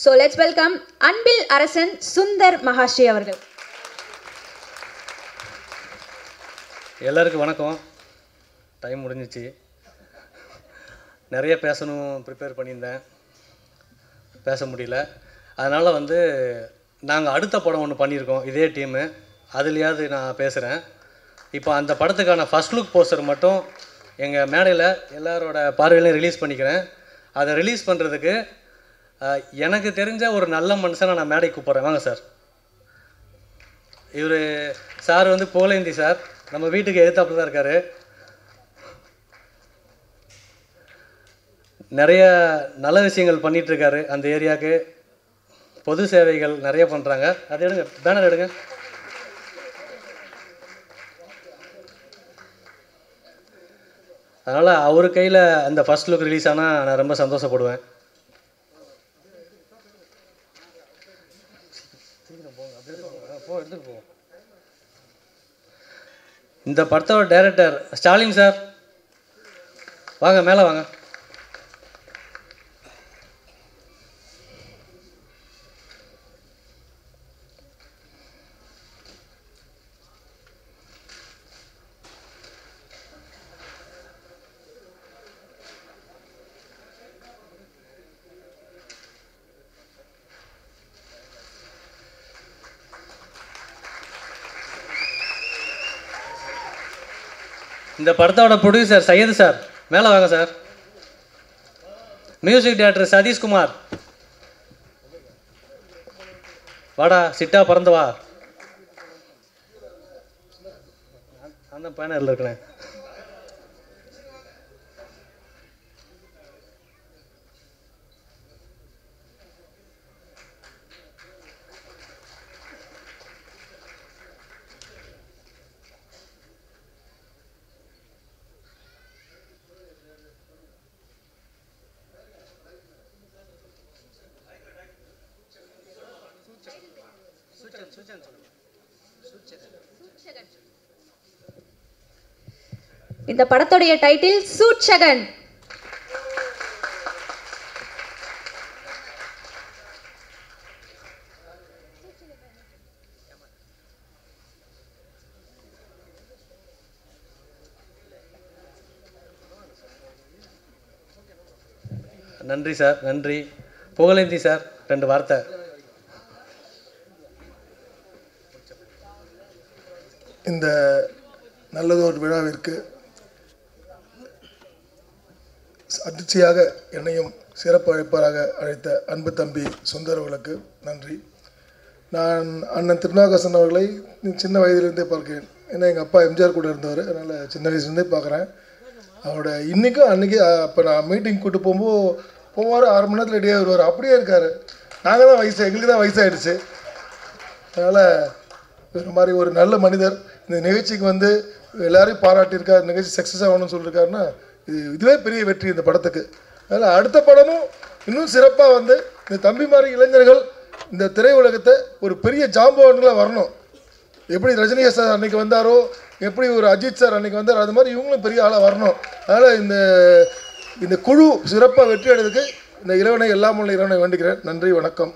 So let's welcome Anbil Arasan Sundar Mahashri அவர்கள். எல்லாருக்கும் வணக்கம். டைம் முடிஞ்சிச்சு. நிறைய பேசணும் ப்ரிப்பேர் பண்ணியிருந்தேன், பேச முடியல. அதனால் நாங்கள் அடுத்த படம் ஒன்று பண்ணியிருக்கோம் இதே டீமு, அதுலேயாவது நான் பேசுகிறேன். இப்போ அந்த படத்துக்கான ஃபஸ்ட் லுக் போஸ்டர் மட்டும் எங்கள் மேடையில் எல்லாரோட பார்வையிலையும் ரிலீஸ் பண்ணிக்கிறேன். அதை ரிலீஸ் பண்ணுறதுக்கு எனக்கு தெரிஞ்ச ஒரு நல்ல மனுஷனை நான் மேடைக்கு கூப்பிட்றேன். வாங்க சார். இவர் சார் புகழேந்தி சார், நம்ம வீட்டுக்கு எதிர்த்தாப்புல தான் இருக்கார். நிறைய நல்ல விஷயங்கள் பண்ணிகிட்ருக்காரு அந்த ஏரியாவுக்கு. பொது சேவைகள் நிறைய பண்ணுறாங்க. அது எடுங்க, பேனர் எடுங்க. அதனால் அவர் கையில் அந்த ஃபஸ்ட் லுக் ரிலீஸ் ஆனால் நான் ரொம்ப சந்தோஷப்படுவேன். இந்த படத்தோட டைரக்டர் ஸ்டாலின் சார், வாங்க மேலே வாங்க. இந்த படத்தோட ப்ரொடியூசர் சையது சார், மேலே வாங்க சார். மியூசிக் டைரக்டர் சதீஷ்குமார், வாடா சிட்டா பறந்து வா. அந்த பேனரில் இருக்கிறேன். இந்த படத்துடைய டைட்டில் சூட்சகன். நன்றி சார், நன்றி. புகழேந்தி சார், 2 வார்த்தை. இந்த நல்லதொரு விழாவிற்கு அதிர்ச்சியாக என்னையும் சிறப்பு அழைப்பாளராக அழைத்த அன்பு தம்பி சுந்தரவர்களுக்கு நன்றி. நான் அண்ணன் திருநாகசன் அவர்களை சின்ன வயதிலிருந்தே பார்க்கிறேன். ஏன்னா எங்கள் அப்பா எம்ஜிஆர் கூட இருந்தவர், அதனால் சின்ன வயசுலேருந்தே பார்க்குறேன். அவரோட இன்றைக்கும் அன்றைக்கி இப்போ நான் மீட்டிங் கூட்டு போவார், 6 மணி நேரத்தில் ரெடியாக வருவார். அப்படியே இருக்கார். நாங்கள் தான் எங்களுக்கு தான் வயசாகிடுச்சு. அதனால் ஒரு மாதிரி ஒரு நல்ல மனிதர். இந்த நிகழ்ச்சிக்கு எல்லாரையும் பாராட்டியிருக்கார். நிகழ்ச்சி சக்ஸஸ் ஆகணும்னு சொல்லியிருக்காருன்னா இதுவே பெரிய வெற்றி இந்த படத்துக்கு. அதனால் அடுத்த படமும் இன்னும் சிறப்பாக இந்த தம்பி மாதிரி இளைஞர்கள் இந்த திரையுலகத்தை ஒரு பெரிய ஜாம்பவான்களாக வரணும். எப்படி ரஜினி சார் அன்றைக்கி வந்தாரோ, எப்படி ஒரு அஜித் சார் அன்றைக்கி வந்தாரோ, அது மாதிரி இவங்களும் பெரிய ஆளாக வரணும். அதனால் இந்த குழு சிறப்பாக வெற்றி அடைறதுக்கு இந்த இறைவனை எல்லாம் உள்ள இறைவனை வேண்டுகிறேன். நன்றி, வணக்கம்.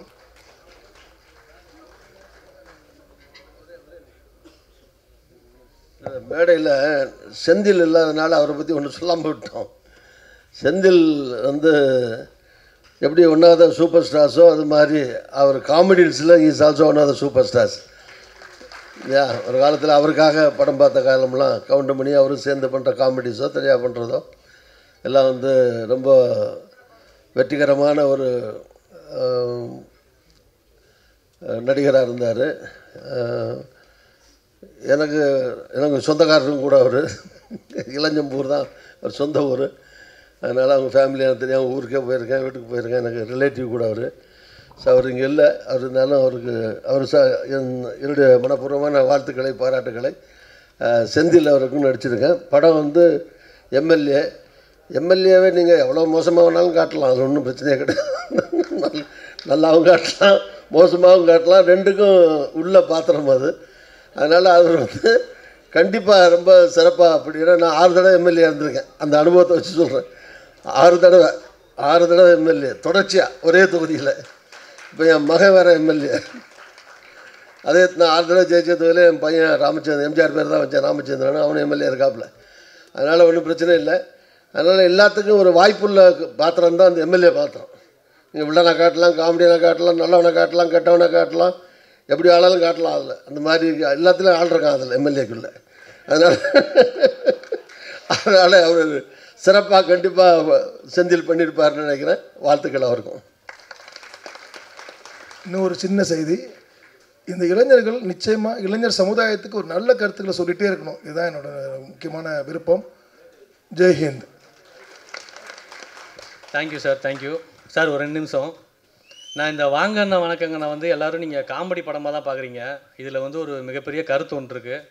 மேடையில் செந்தில் இல்லாதனால அவரை பற்றி ஒன்று சொல்லாமல் விட்டோம். செந்தில் எப்படி ஒன் ஆஃப் த சூப்பர் ஸ்டார்ஸோ அது மாதிரி அவர் காமெடிஸில் is also one of the super stars. ஒரு காலத்தில் அவருக்காக படம் பார்த்த காலம்லாம் கவுண்டமணி அவரும் சேர்ந்து பண்ணுற காமெடிஸோ தனியாக பண்ணுறதோ எல்லாம் ரொம்ப வெற்றிகரமான ஒரு நடிகராக இருந்தார். எனக்கு சொந்தக்காரரும் கூட அவர் இளஞ்சம்பூர் தான் அவர் சொந்த ஊர். அதனால் அவங்க ஃபேமிலியாக தெரியாமல் ஊருக்கே போயிருக்கேன், வீட்டுக்கு போயிருக்கேன். எனக்கு ரிலேட்டிவ் கூட அவர். ஸோ அவர் இங்கே இல்லை. அவர் இருந்தாலும் என்னுடைய மனப்பூர்வமான வாழ்த்துக்களை, பாராட்டுக்களை. செந்தில் அவருக்கும் நடிச்சிருக்கேன். படம் எம்எல்ஏவே நீங்கள் எவ்வளோ மோசமாக வேணாலும் காட்டலாம், அது ஒன்றும் பிரச்சனையே கிடையாது. நல்லாவும் காட்டலாம், மோசமாகவும் காட்டலாம், ரெண்டுக்கும் உள்ள பாத்திரம் அது. அதனால் அவர் கண்டிப்பாக ரொம்ப சிறப்பாக. அப்படின்னா நான் 6 தடவை எம்எல்ஏ இருந்திருக்கேன். அந்த அனுபவத்தை வச்சு சொல்கிறேன். 6 தடவை எம்எல்ஏ தொடர்ச்சியாக ஒரே தொகுதியில். இப்போ என் மகன் வேறு எம்எல்ஏ. அதே நான் 6 தடவை ஜெயிச்சதுல என் பையன் ராமச்சந்திரன், எம்ஜிஆர் பேர் தான் வச்சேன் ராமச்சந்திரன், அவனும் எம்எல்ஏ இருக்காப்புல. அதனால் ஒன்றும் பிரச்சனை இல்லை. அதனால் எல்லாத்துக்கும் ஒரு வாய்ப்புள்ள பாத்திரம் தான் அந்த எம்எல்ஏ பாத்திரம். நீங்கள் வில்லனை காட்டலாம், காமெடியனை காட்டலாம், நல்லவனை காட்டலாம், கெட்டவனை காட்டலாம், எப்படி ஆளாலும் காட்டலாம். அதில் அந்த மாதிரி எல்லாத்துலேயும் ஆள் இருக்கான் அதில் எம்எல்ஏக்குள்ளே. அதனால் அவர் சிறப்பாக கண்டிப்பாக செந்தில் பண்ணியிருப்பார்னு நினைக்கிறேன். வாழ்த்துக்கள் அவருக்கும். இன்னும் ஒரு சின்ன செய்தி, இந்த இளைஞர்கள் நிச்சயமாக இளைஞர் சமுதாயத்துக்கு ஒரு நல்ல கருத்துக்களை சொல்லிகிட்டே இருக்கணும். இதுதான் என்னோட முக்கியமான விருப்பம். ஜெய்ஹிந்த். Thank you sir, thank you sir. ஒரு 2 நிமிஷம். நான் இந்த வாங்கண்ணா வணக்கங்கண்ணா வந்து எல்லோரும் நீங்கள் காமெடி படமாக தான் பார்க்குறீங்க. இதில் வந்து ஒரு மிகப்பெரிய கருத்து ஒன்று இருக்குது.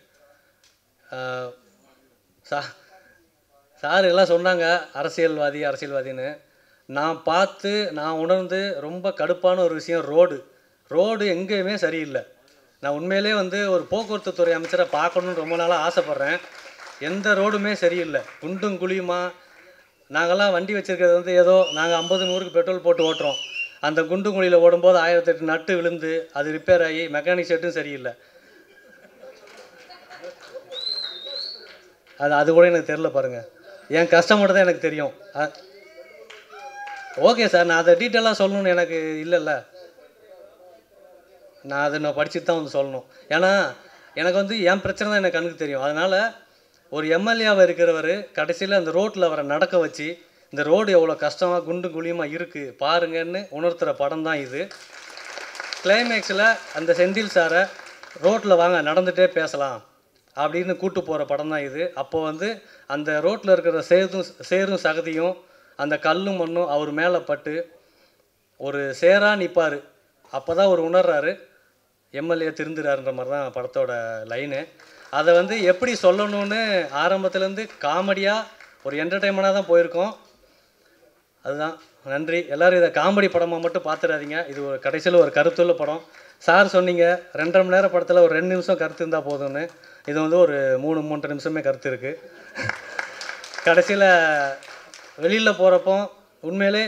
சார் எல்லாம் சொன்னாங்க அரசியல்வாதின்னு. நான் பார்த்து நான் உணர்ந்து ரொம்ப கடுப்பான ஒரு விஷயம் ரோடு எங்கேயுமே சரியில்லை. நான் உண்மையிலே வந்து ஒரு போக்குவரத்து துறை அமைச்சரை பார்க்கணுன்னு ரொம்ப நாளாக ஆசைப்பட்றேன். எந்த ரோடுமே சரியில்லை, குண்டும் குழியுமா. நாங்கள்லாம் வண்டி வச்சுருக்கிறது வந்து ஏதோ நாங்கள் 50-100க்கு பெட்ரோல் போட்டு ஓட்டுறோம். அந்த குண்டும் குழியில் ஓடும்போது 1008 நட்டு விழுந்து அது ரிப்பேர் ஆகி மெக்கானிக் செட்டும் சரியில்லை. அது கூட எனக்கு தெரில பாருங்கள். என் கஷ்டப்பட்டு தான் எனக்கு தெரியும். ஓகே சார், நான் அதை டீட்டெயிலாக சொல்லணும்னு எனக்கு இல்லைல்ல. நான் படிச்சுட்டு தான் வந்து சொல்லணும். ஏன்னா எனக்கு வந்து என் பிரச்சனை தான் எனக்கு கண்ணுக்கு தெரியும். அதனால் ஒரு எம்எல்ஏவாக இருக்கிறவர் கடைசியில் அந்த ரோட்டில் அவரை நடக்க வச்சு இந்த ரோடு எவ்வளோ கஷ்டமாக குண்டு குழியுமாக இருக்குது பாருங்கன்னு உணர்த்துகிற படம் தான் இது. கிளைமேக்ஸில் அந்த செந்தில் சாரை ரோட்டில் வாங்க நடந்துகிட்டே பேசலாம் அப்படின்னு கூட்டு போகிற படம் தான் இது. அப்போ வந்து அந்த ரோட்டில் இருக்கிற சேரும் சகதியும் அந்த கல்லும் மண்ணும் அவர் மேலே பட்டு ஒரு சேராக நிற்பார். அப்போ தான் அவர் உணர்றாரு எம்எல்ஏ திருந்துறாருன்ற மாதிரி தான் படத்தோட லைனு. அதை வந்து எப்படி சொல்லணும்னு ஆரம்பத்துலேருந்து காமெடியாக ஒரு என்டர்டெயின்மெண்ட்டாக தான் போயிருக்கோம். அதுதான். நன்றி. எல்லோரும் இதை காமெடி படமாக மட்டும் பார்த்துடாதீங்க. இது ஒரு கடைசியில் ஒரு கருத்துள்ள படம். சார் சொன்னீங்க 2.5 மணி நேரம் படத்தில் ஒரு 2 நிமிஷம் கருத்து இருந்தால் போதும்னு. இது வந்து ஒரு 3-3.5 நிமிஷமே கருத்து இருக்குது. கடைசியில் வெளியில் போகிறப்போ உண்மையிலே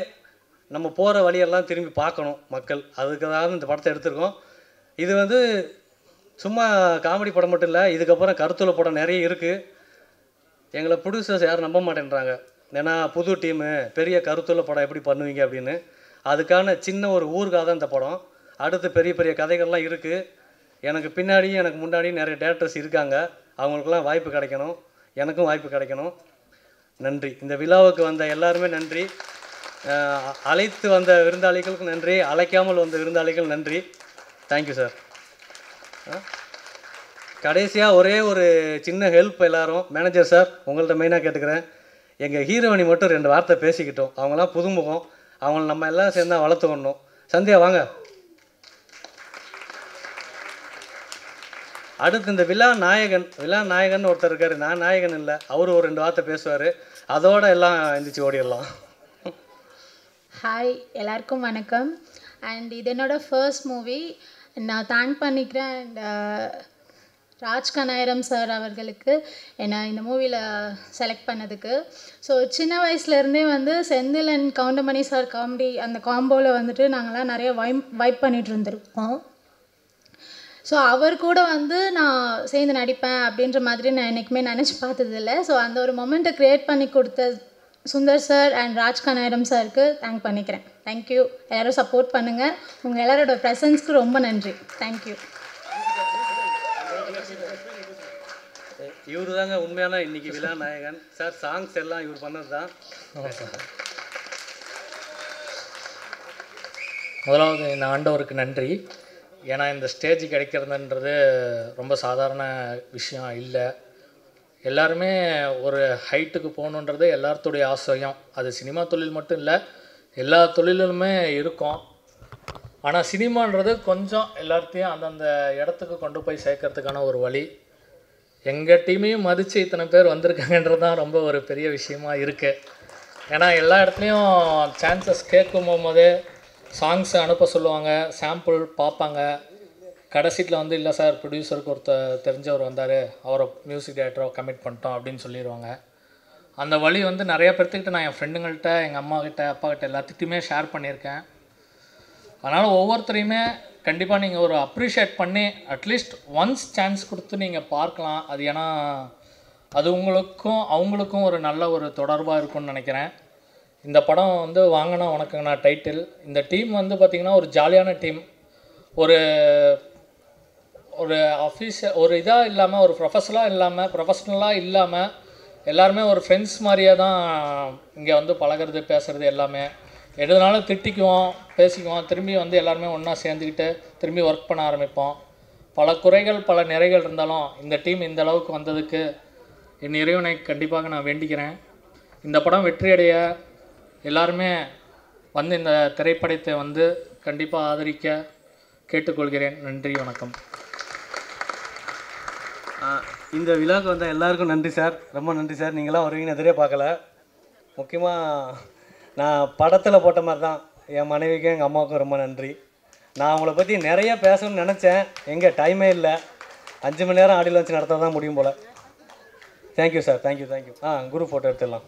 நம்ம போகிற வழியெல்லாம் திரும்பி பார்க்கணும் மக்கள். அதுக்காக இந்த படத்தை எடுத்திருக்கோம். இது வந்து சும்மா காமெடி படம் மட்டும் இல்லை, இதுக்கப்புறம் கருத்துள்ள படம் நிறைய இருக்குது. எங்களை ப்ரொடியூசர்ஸ் யாரும் நம்ப மாட்டேன்றாங்க. ஏன்னா புது டீமு பெரிய கருத்துள்ள படம் எப்படி பண்ணுவீங்க அப்படின்னு. அதுக்கான சின்ன ஒரு ஊருக்காக தான் இந்த படம். அடுத்து பெரிய பெரிய கதைகள்லாம் இருக்குது. எனக்கு பின்னாடியும் எனக்கு முன்னாடியும் நிறைய டேரக்டர்ஸ் இருக்காங்க. அவங்களுக்கெல்லாம் வாய்ப்பு கிடைக்கணும், எனக்கும் வாய்ப்பு கிடைக்கணும். நன்றி. இந்த விழாவுக்கு வந்த எல்லாருமே நன்றி. அழைத்து வந்த விருந்தாளிகளுக்கும் நன்றி, அழைக்காமல் வந்த விருந்தாளிகள் நன்றி. Thank you sir. கடைசியாக ஒரே ஒரு சின்ன ஹெல்ப், எல்லோரும் மேனேஜர் சார் உங்கள்கிட்ட மெயினாக கேட்டுக்கிறேன். எங்கள் ஹீரோயினி மட்டும் 2 வார்த்தை பேசிக்கிட்டோம். அவங்களாம் புதுமுகம், அவங்கள நம்ம எல்லாம் சேர்ந்தா வளர்த்துக்கணும். சந்தியா வாங்க. அடுத்து இந்த விழா நாயகன் ஒருத்தர் இருக்கார். நான் நாயகன் இல்லை, அவர் ஒரு 2 வார்த்தை பேசுவார். அதோட எல்லாம் எந்திரிச்சு ஓடிடலாம். ஹாய், எல்லாருக்கும் வணக்கம். அண்ட் இது என்னோட ஃபர்ஸ்ட் மூவி. நான் தேங்க் பண்ணிக்கிறேன். அண்ட் ராஜ் கனாயிரம் சார் அவர்களுக்கு என்னை இந்த மூவியில் செலக்ட் பண்ணதுக்கு. ஸோ சின்ன வயசுலேருந்தே வந்து Senthil and Goundamani sir comedy அந்த காம்போவில் வந்துட்டு நாங்கள்லாம் நிறைய வைப் பண்ணிகிட்டு இருந்திருக்கோம். ஸோ அவர் கூட வந்து நான் சேர்ந்து நடிப்பேன் அப்படின்ற மாதிரி நான் என்றைக்குமே நினச்சி பார்த்ததில்லை. ஸோ அந்த ஒரு மொமெண்ட்டை க்ரியேட் பண்ணி கொடுத்த சுந்தர் சார் அண்ட் ராஜ் கனாயிரம் சாருக்கு தேங்க் பண்ணிக்கிறேன். தேங்க்யூ. எல்லோரும் சப்போர்ட் பண்ணுங்கள். உங்கள் எல்லாரோட ப்ரெசன்ஸ்க்கு ரொம்ப நன்றி. தேங்க்யூ. இவர் தாங்க உண்மையான இன்றைக்கி விழா நாயகன் சார். சாங்ஸ் எல்லாம் இவர் பண்ணது தான். முதலாவது இந்த ஆண்டவருக்கு நன்றி. ஏன்னா இந்த ஸ்டேஜ் கிடைக்கிறதுன்றது ரொம்ப சாதாரண விஷயம் இல்லை. எல்லாருமே ஒரு ஹைட்டுக்கு போகணுன்றது எல்லாத்துடைய ஆசையும். அது சினிமா தொழில் மட்டும் இல்லை, எல்லா தொழிலுமே இருக்கும். ஆனால் சினிமான்றது கொஞ்சம் எல்லாத்தையும் அந்தந்த இடத்துக்கு கொண்டு போய் சேர்க்கறதுக்கான ஒரு வழி. எங்கள் டீமையும் மதித்து இத்தனை பேர் வந்திருக்காங்கன்றது தான் ரொம்ப ஒரு பெரிய விஷயமா இருக்குது. ஏன்னா எல்லா இடத்துலையும் சான்சஸ் கேட்கும் போதே சாங்ஸை அனுப்ப சொல்லுவாங்க, சாம்பிள் பார்ப்பாங்க. கடைசியில் வந்து இல்லை சார் ப்ரொடியூசருக்கு ஒருத்தர் தெரிஞ்சவர் வந்தார், அவரை மியூசிக் டைரக்டராக கமிட் பண்ணிட்டோம் அப்படின்னு சொல்லிடுவாங்க. அந்த வழி வந்து நிறைய பேர்த்துக்கிட்ட நான் என் ஃப்ரெண்டுங்கள்கிட்ட, எங்கள் அம்மாக்கிட்ட, அப்பாக்கிட்ட எல்லாத்துக்கிட்டையுமே ஷேர் பண்ணியிருக்கேன். அதனால் ஒவ்வொருத்தரையுமே கண்டிப்பாக நீங்கள் ஒரு அப்ரிஷியேட் பண்ணி அட்லீஸ்ட் ஒன்ஸ் சான்ஸ் கொடுத்து நீங்கள் பார்க்கலாம். அது ஏன்னா அது உங்களுக்கும் அவங்களுக்கும் ஒரு நல்ல ஒரு தொடர்பாக இருக்கும்னு நினைக்கிறேன். இந்த படம் வந்து வாங்கினா உனக்குங்கண்ணா டைட்டில். இந்த டீம் வந்து பார்த்திங்கன்னா ஒரு ஜாலியான டீம். ஒரு ஒரு ஒரு இதாக இல்லாமல், ஒரு ப்ரொஃபஷ்னலாக இல்லாமல் எல்லாருமே ஒரு ஃப்ரெண்ட்ஸ் மாதிரியே தான் இங்கே வந்து பழகிறது, பேசுகிறது எல்லாமே. எதுனாலும் திட்டிக்குவோம், பேசிக்குவோம், திரும்பி வந்து எல்லாருமே ஒன்றா சேர்ந்துக்கிட்டு திரும்பி ஒர்க் பண்ண ஆரம்பிப்போம். பல குறைகள் பல நிறைகள் இருந்தாலும் இந்த டீம் இந்த அளவுக்கு வந்ததுக்கு என் இறைவனை கண்டிப்பாக நான் வேண்டிக்கிறேன். இந்த படம் வெற்றியடைய எல்லாருமே வந்து இந்த திரைப்படத்தை வந்து கண்டிப்பாக ஆதரிக்க கேட்டுக்கொள்கிறேன். நன்றி, வணக்கம். இந்த விழாவுக்கு வந்த எல்லாருக்கும் நன்றி சார், ரொம்ப நன்றி சார். நீங்களாம் வருவீங்கன்னு எதிரே பார்க்கல. முக்கியமாக நான் படத்தில் போட்ட மாதிரி தான் என் மனைவிக்கும் எங்கள் அம்மாவுக்கும் ரொம்ப நன்றி. நான் அவங்கள பற்றி நிறைய பேசணும்னு நினச்சேன், எங்கே டைமே இல்லை. 5 மணி நேரம் ஆடியோ லான்ச் நடத்த தான் முடியும் போல். Thank you sir, thank you. Guru photo எடுத்துடலாம்.